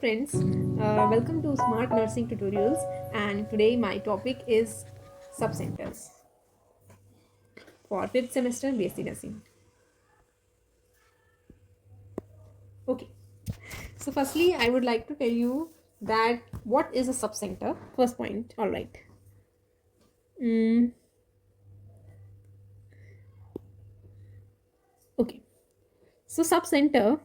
friends, welcome to Smart Nursing Tutorials, and today my topic is subcenters for 5th semester BSc Nursing. Okay, so firstly I would like to tell you that what is a subcenter. First point, all right. Mm, okay, so subcenter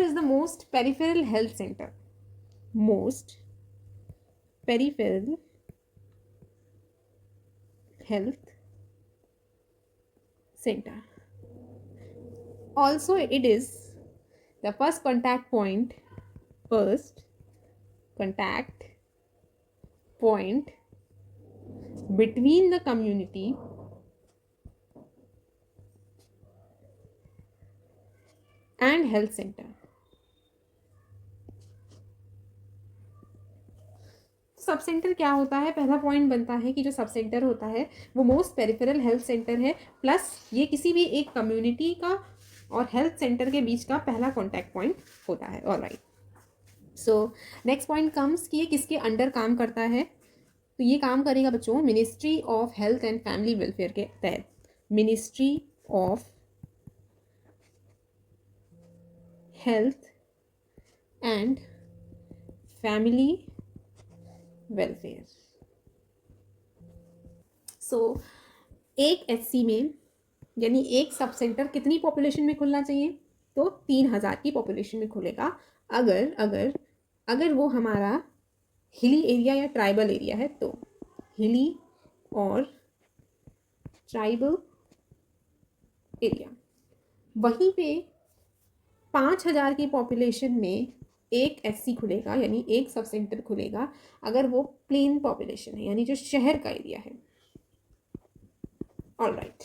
is the most peripheral health center. Most peripheral health center. Also, it is the first contact point between the community and health center. Sub centre क्या होता है? पहला point बनता है कि जो sub centre होता है वो मोस्ट पेरिफेरल हेल्थ सेंटर है, प्लस ये किसी भी एक कम्युनिटी का और हेल्थ सेंटर के बीच का पहला कॉन्टैक्ट पॉइंट होता है. Alright, so next point comes कि ये किसके अंडर काम करता है. तो ये काम करेगा बच्चों ministry of health and family welfare के तहत. Ministry of health and family welfare. So एक एचसी में यानी एक सब सेंटर कितनी पॉपुलेशन में खुलना चाहिए? तो 3,000 की पॉपुलेशन में खुलेगा अगर अगर अगर वो हमारा हिली एरिया या ट्राइबल एरिया है तो. हिली और ट्राइबल एरिया, वहीं पे 5,000 की पॉपुलेशन में एक एससी खुलेगा यानी एक सब सेंटर खुलेगा अगर वो प्लेन पॉपुलेशन है यानी जो शहर का एरिया है. ऑलराइट,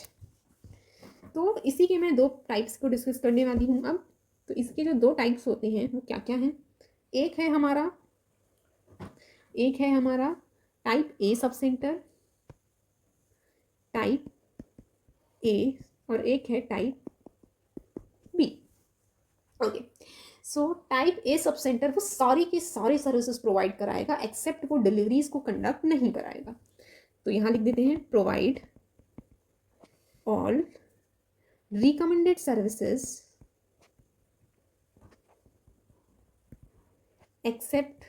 तो इसी के मैं दो टाइप्स को डिस्कस करने वाली हूँ अब. तो इसके जो दो टाइप्स होते हैं वो क्या क्या हैं? एक है हमारा type A sub centre, type A, और एक है type B. Okay, so type A sub centre वो सारी की सारी सर्विसेज प्रोवाइड कराएगा एक्सेप्ट वो डिलीवरीज को कंडक्ट नहीं कराएगा. तो यहाँ लिख देते हैं provide all recommended services except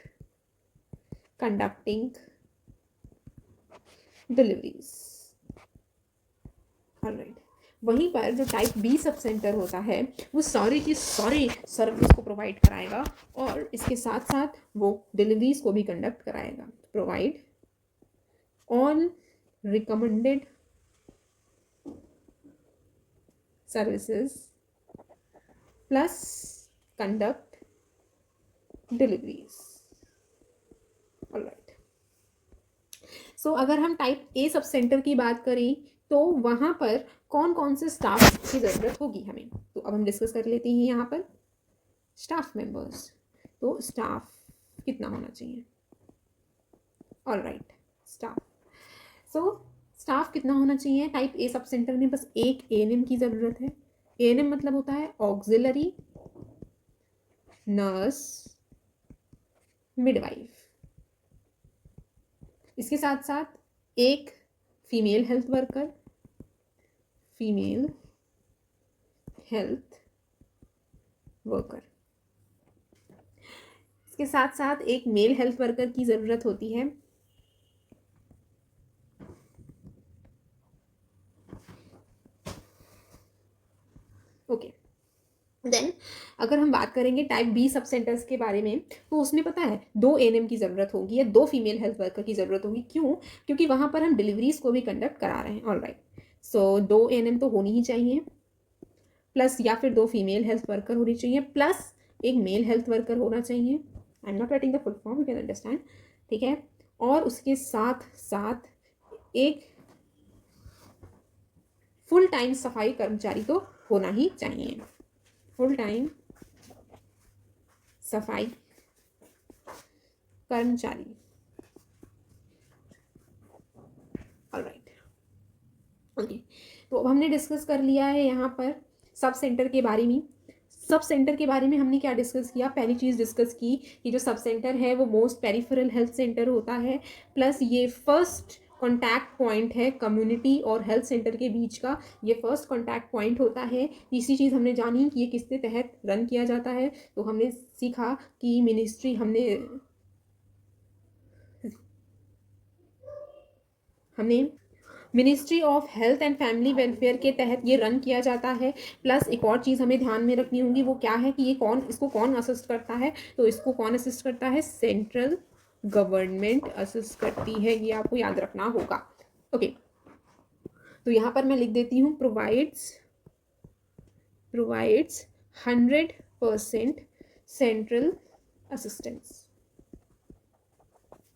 conducting deliveries. Alright, वहीं पर जो टाइप बी सब सेंटर होता है वो सारी की सारी सर्विस को प्रोवाइड कराएगा और इसके साथ साथ वो डिलीवरीज को भी कंडक्ट कराएगा. Provide all recommended services plus conduct deliveries. Alright, so अगर हम टाइप ए सब सेंटर की बात करें तो वहाँ पर कौन कौन से स्टाफ की ज़रूरत होगी हमें. तो अब हम डिस्कस कर लेते हैं यहाँ पर स्टाफ मेंबर्स. तो स्टाफ कितना होना चाहिए? ऑलराइट, स्टाफ कितना होना चाहिए? टाइप ए सब सेंटर में बस एक एएनएम की ज़रूरत है. एएनएम मतलब होता है ऑक्सिलरी नर्स मिडवाइफ. इसके साथ साथ एक फीमेल हेल्थ वर्कर, इसके साथ साथ एक मेल हेल्थ वर्कर की ज़रूरत होती है. ओके, देन अगर हम बात करेंगे टाइप बी सब सेंटर्स के बारे में तो उसमें पता है 2 एएनएम की ज़रूरत होगी या 2 फीमेल हेल्थ वर्कर की ज़रूरत होगी. क्यों? क्योंकि वहाँ पर हम डिलीवरीज को भी कंडक्ट करा रहे हैं. ऑलराइट, सो 2 एएनएम तो होनी ही चाहिए, प्लस या फिर 2 फीमेल हेल्थ वर्कर होनी चाहिए, प्लस एक मेल हेल्थ वर्कर होना चाहिए. I am not writing the full form, you can understand. ठीक है, और उसके साथ साथ एक फुल टाइम सफाई कर्मचारी तो होना ही चाहिए. फुल टाइम सफाई कर्मचारी. ऑलराइट, ओके, तो अब हमने डिस्कस कर लिया है यहाँ पर सब सेंटर के बारे में. सब सेंटर के बारे में हमने क्या डिस्कस किया, पहली चीज़ डिस्कस की कि जो सब सेंटर है वो मोस्ट पेरिफेरल हेल्थ सेंटर होता है, प्लस ये फर्स्ट कॉन्टैक्ट पॉइंट है कम्युनिटी और हेल्थ सेंटर के बीच का, ये फर्स्ट कॉन्टैक्ट पॉइंट होता है। तीसरी चीज़ हमने जानी कि ये किसके तहत रन किया जाता है, तो हमने सीखा कि हमने ministry of health and family welfare के तहत ये रन किया जाता है। प्लस एक और चीज़ हमें ध्यान में रखनी होगी, वो क्या है कि इसको कौन असिस्ट करता है, तो इसको कौन असिस्ट करता है, सेंट्रल गवर्नमेंट असिस्ट करती है, ये आपको याद रखना होगा। ओके, तो यहाँ पर मैं लिख देती हूँ, प्रोवाइड्स 100% सेंट्रल असिस्टेंस।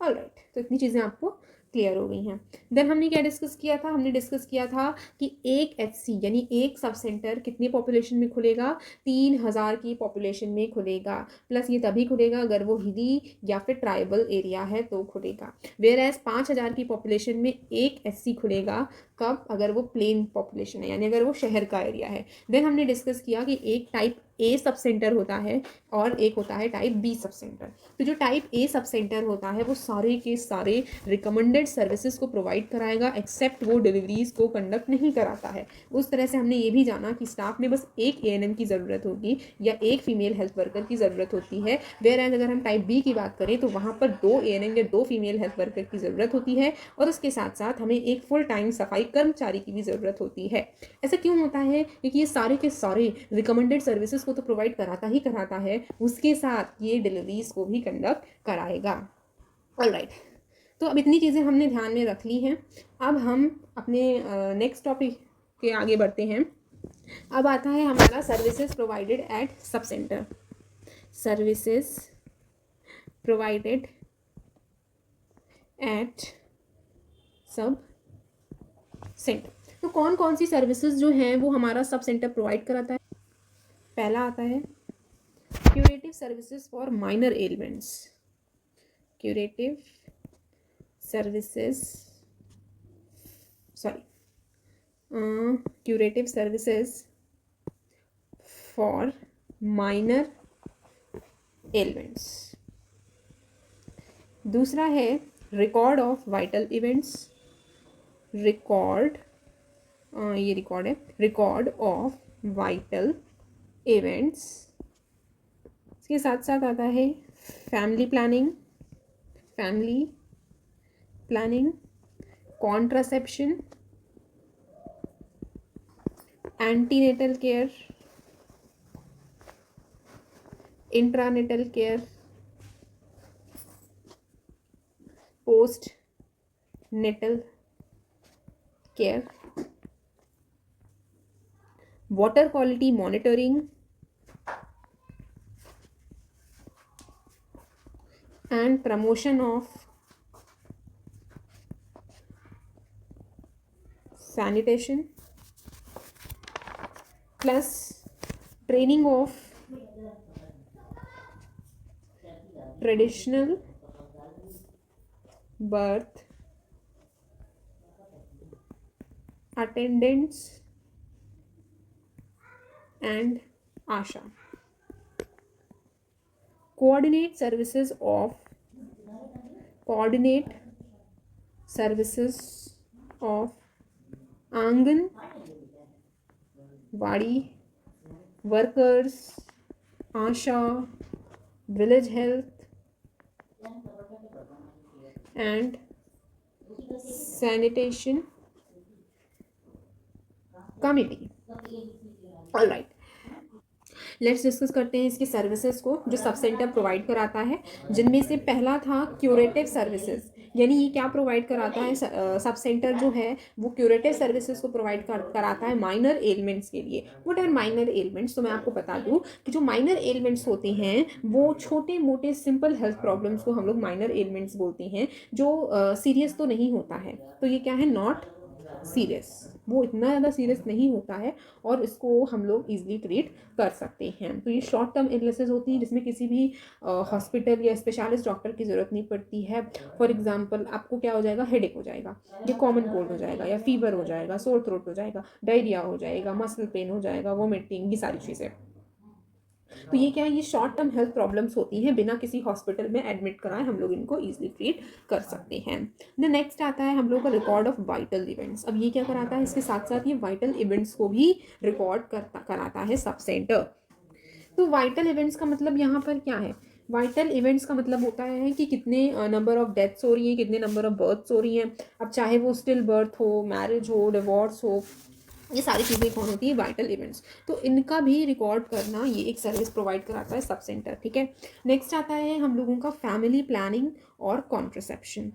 ऑलराइट, तो इतनी चीज़ें आपको क्लियर हो गई हैं। देन हमने क्या डिस्कस किया था, हमने डिस्कस किया था कि एक एचसी यानी एक सब सेंटर कितनी पॉपुलेशन में खुलेगा, 3000 की पॉपुलेशन में खुलेगा। प्लस ये तभी खुलेगा अगर वो हिली या फिर ट्राइबल एरिया है तो खुलेगा। वेयर एज 5000 की पॉपुलेशन में एक एचसी खुलेगा, कब, अगर वो प्लेन पॉपुलेशन है यानी अगर वो शहर का एरिया है। देन हमने डिस्कस किया कि एक टाइप ए सब सेंटर होता है और एक होता है टाइप बी सब सेंटर। तो जो टाइप ए सब सेंटर होता है वो सारे के सारे रिकमेंडेड सर्विसेज को प्रोवाइड कराएगा, एक्सेप्ट वो डिलीवरीज को कंडक्ट नहीं कराता है। उस तरह से हमने ये भी जाना कि स्टाफ में बस एक एएनएम की ज़रूरत होगी या एक फीमेल हेल्थ वर्कर की ज़रूरत होती है। वेयर एज अगर हम टाइप बी की बात करें तो वहाँ पर 2 एएनएम या 2 फीमेल हेल्थ वर्कर की ज़रूरत होती है और उसके साथ साथ हमें एक फुल टाइम सफाई कर्मचारी की भी ज़रूरत होती है। ऐसा क्यों होता है, क्योंकि ये सारे के सारे रिकमेंडेड सर्विसेज को तो प्रोवाइड कराता ही कराता है, उसके साथ ये डिलीवरीज को भी कंडक्ट कराएगा। ऑलराइट, तो अब इतनी चीज़ें हमने ध्यान में रख ली हैं। अब हम अपने नेक्स्ट टॉपिक के आगे बढ़ते हैं। अब आता है हमारा services provided eight sub centre. Services provided eight sub centre, तो कौन कौन सी सर्विसेज जो हैं वो हमारा सब सेंटर प्रोवाइड कराता है। पहला आता है curative services for minor elements. Curative services curative services for minor ailments। दूसरा है रिकॉर्ड ऑफ वाइटल इवेंट्स। ये रिकॉर्ड है, रिकॉर्ड ऑफ वाइटल इवेंट्स। इसके साथ साथ आता है family planning, contraception, antenatal care, intranatal care, post natal care, water quality monitoring and promotion of sanitation, plus training of traditional birth attendants and ASHA. Coordinate services of anganwadi workers, Asha, village health and sanitation committee. Alright, let's discuss करते हैं इसकी services को जो sub centre provide कराता है, जिनमें से पहला था क्यूरेटिव सर्विसेज। यानी ये क्या प्रोवाइड कराता है, सब सेंटर जो है वो क्यूरेटिव सर्विसेज को प्रोवाइड कराता है माइनर एलिमेंट्स के लिए। व्हाट आर माइनर एलिमेंट्स, तो मैं आपको बता दूं कि जो माइनर एलिमेंट्स होते हैं वो छोटे मोटे सिंपल हेल्थ प्रॉब्लम्स को हम लोग माइनर एलिमेंट्स बोलते हैं, जो सीरियस तो नहीं होता है। तो ये क्या है, नॉट सीरियस, वो इतना ज़्यादा सीरियस नहीं होता है और इसको हम लोग ईजिली ट्रीट कर सकते हैं। तो ये शॉर्ट टर्म इलनेसेस होती हैं जिसमें किसी भी हॉस्पिटल या स्पेशलिस्ट डॉक्टर की ज़रूरत नहीं पड़ती है। फॉर एग्जांपल आपको क्या हो जाएगा, हेडेक हो जाएगा, ये कॉमन कोल्ड हो जाएगा, या फीवर हो जाएगा, सोर थ्रोट हो जाएगा, डायरिया हो जाएगा, मसल पेन हो जाएगा, वोमिटिंग, ये सारी चीज़ें। तो ये क्या है, ये शॉर्ट टर्म हेल्थ प्रॉब्लम्स होती हैं, बिना किसी हॉस्पिटल में एडमिट कराए हम लोग इनको ईजिली ट्रीट कर सकते हैं। द नेक्स्ट आता है हम लोग का रिकॉर्ड ऑफ वाइटल इवेंट्स। अब ये क्या कराता है, इसके साथ साथ ये वाइटल इवेंट्स को भी रिकॉर्ड कराता है सब सेंटर। तो वाइटल इवेंट्स का मतलब यहाँ पर क्या है, वाइटल इवेंट्स का मतलब होता है कि कितने नंबर ऑफ डेथ्स हो रही हैं, कितने नंबर ऑफ बर्थ्स हो रही हैं। अब चाहे वो स्टिल बर्थ हो, मैरिज हो, डिवोर्स हो, ये सारी चीज़ें कौन होती है, वाइटल इवेंट्स। तो इनका भी रिकॉर्ड करना ये एक सर्विस प्रोवाइड कराता है सब सेंटर, ठीक है। नेक्स्ट आता है हम लोगों का फैमिली प्लानिंग और कॉन्ट्रसेप्शन।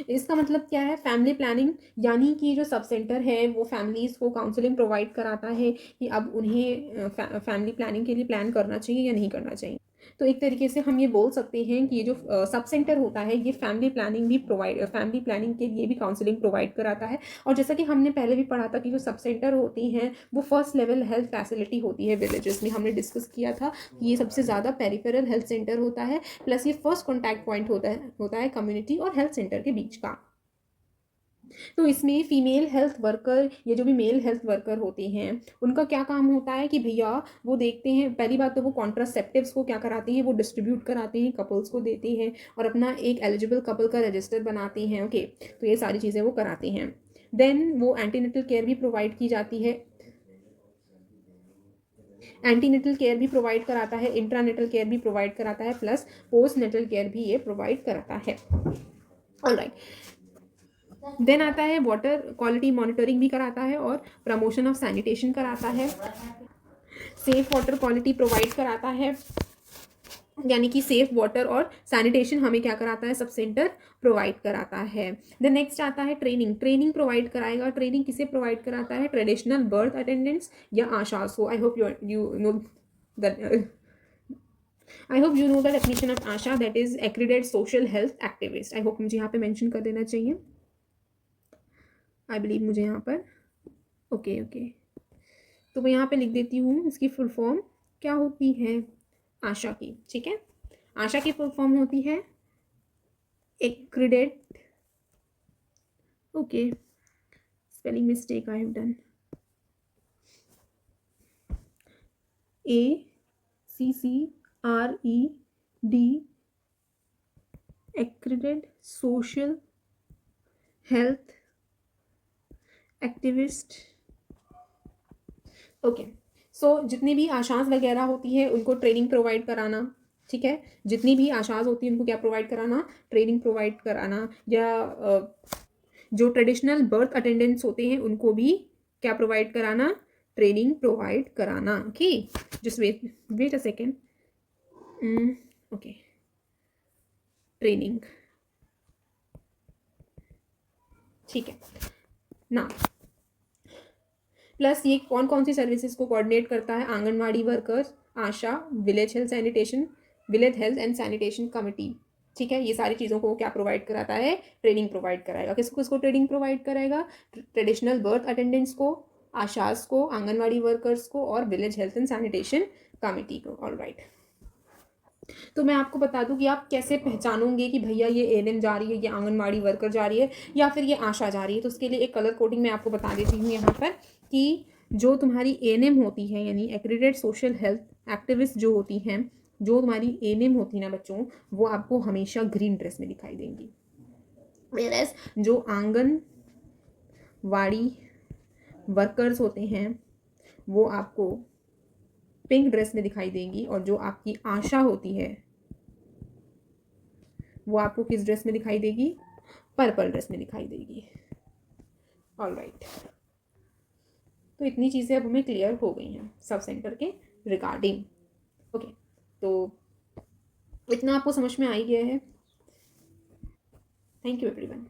इसका मतलब क्या है, फैमिली प्लानिंग यानी कि जो सब सेंटर है वो फैमिलीज़ को काउंसलिंग प्रोवाइड कराता है कि अब उन्हें फैमिली प्लानिंग के लिए प्लान करना चाहिए या नहीं करना चाहिए। तो एक तरीके से हम ये बोल सकते हैं कि ये जो सब सेंटर होता है ये फैमिली प्लानिंग के लिए भी काउंसलिंग प्रोवाइड कराता है। और जैसा कि हमने पहले भी पढ़ा था कि जो सब सेंटर होती हैं वो फर्स्ट लेवल हेल्थ फैसिलिटी होती है विलेजेस में, हमने डिस्कस किया था कि ये सबसे ज़्यादा पेरिफेरल हेल्थ सेंटर होता है, प्लस ये फर्स्ट कॉन्टैक्ट पॉइंट होता है कम्युनिटी और हेल्थ सेंटर के बीच का। तो इसमें फीमेल हेल्थ वर्कर या जो भी मेल हेल्थ वर्कर होते हैं उनका क्या काम होता है कि भैया वो देखते हैं, पहली बात तो वो कॉन्ट्रासेप्टिव्स को क्या कराते हैं, वो डिस्ट्रीब्यूट कराते हैं, कपल्स को देते हैं और अपना एक एलिजिबल कपल का रजिस्टर बनाते हैं। ओके, तो ये सारी चीज़ें वो कराते हैं। देन वो एंटीनेटल केयर भी प्रोवाइड की जाती है, एंटीनेटल केयर भी प्रोवाइड कराता है, इंट्रानेटल केयर भी प्रोवाइड कराता है, प्लस पोस्ट नेटल केयर भी ये प्रोवाइड कराता है। ऑलराइट, देन आता है वाटर क्वालिटी मॉनिटरिंग भी कराता है और प्रमोशन ऑफ सैनिटेशन कराता है, सेफ वाटर क्वालिटी प्रोवाइड कराता है, यानी कि सेफ वाटर और सैनिटेशन हमें क्या कराता है, सब सेंटर प्रोवाइड कराता है। देन नेक्स्ट आता है ट्रेनिंग प्रोवाइड कराएगा। ट्रेनिंग किसे प्रोवाइड कराता है, ट्रेडिशनल बर्थ अटेंडेंट्स या आशास को। I hope you know that, I hope you know the definition of ASHA, that is accredited social health activist. I hope मुझे यहाँ पे मेंशन कर देना चाहिए, आई बिलीव मुझे यहाँ पर ओके तो मैं यहाँ पे लिख देती हूँ इसकी फुल फॉर्म क्या होती है आशा की, ठीक है। आशा की फुल फॉर्म होती है accredit, okay spelling mistake I have done, ACCRED, accredit social health activist. Okay, so जितनी भी आशाएं वगैरह होती है उनको ट्रेनिंग प्रोवाइड कराना, ठीक है। जितनी भी आशाएं होती है उनको क्या प्रोवाइड कराना, ट्रेनिंग प्रोवाइड कराना। या जो ट्रेडिशनल बर्थ अटेंडेंट्स होते हैं उनको भी क्या प्रोवाइड कराना, ट्रेनिंग प्रोवाइड कराना। Okay, just wait a second, okay training, ठीक है ना। प्लस ये कौन कौन सी सर्विसेज को कोऑर्डिनेट करता है, anganwadi workers, Asha, village health and sanitation committee, ठीक है। ये सारी चीज़ों को क्या प्रोवाइड कराता है, ट्रेनिंग प्रोवाइड कराएगा। किसको किसको ट्रेनिंग प्रोवाइड कराएगा, ट्रेडिशनल बर्थ अटेंडेंट्स को, आशास को, आंगनवाड़ी वर्कर्स को और village health and sanitation committee को। ऑलराइट, तो मैं आपको बता दूं कि आप कैसे पहचानोगे कि भैया ये एएनएम जा रही है, ये आंगनवाड़ी वर्कर जा रही है या फिर ये आशा जा रही है। तो उसके लिए एक कलर कोडिंग मैं आपको बता देती हूँ यहाँ पर कि जो तुम्हारी एएनएम होती है यानी एक्रीडेटेड सोशल हेल्थ एक्टिविस्ट जो होती हैं, जो तुम्हारी एएनएम होती है ना बच्चों, वो आपको हमेशा ग्रीन ड्रेस में दिखाई देंगी। वेयरएज जो आंगनवाड़ी वर्कर्स होते हैं वो आपको पिंक ड्रेस में दिखाई देंगी और जो आपकी आशा होती है वो आपको किस ड्रेस में दिखाई देगी, पर्पल ड्रेस में दिखाई देगी। ऑलराइट, तो इतनी चीज़ें अब हमें क्लियर हो गई हैं सब सेंटर के रिगार्डिंग। ओके, तो इतना आपको समझ में आ ही गया है। Thank you everyone.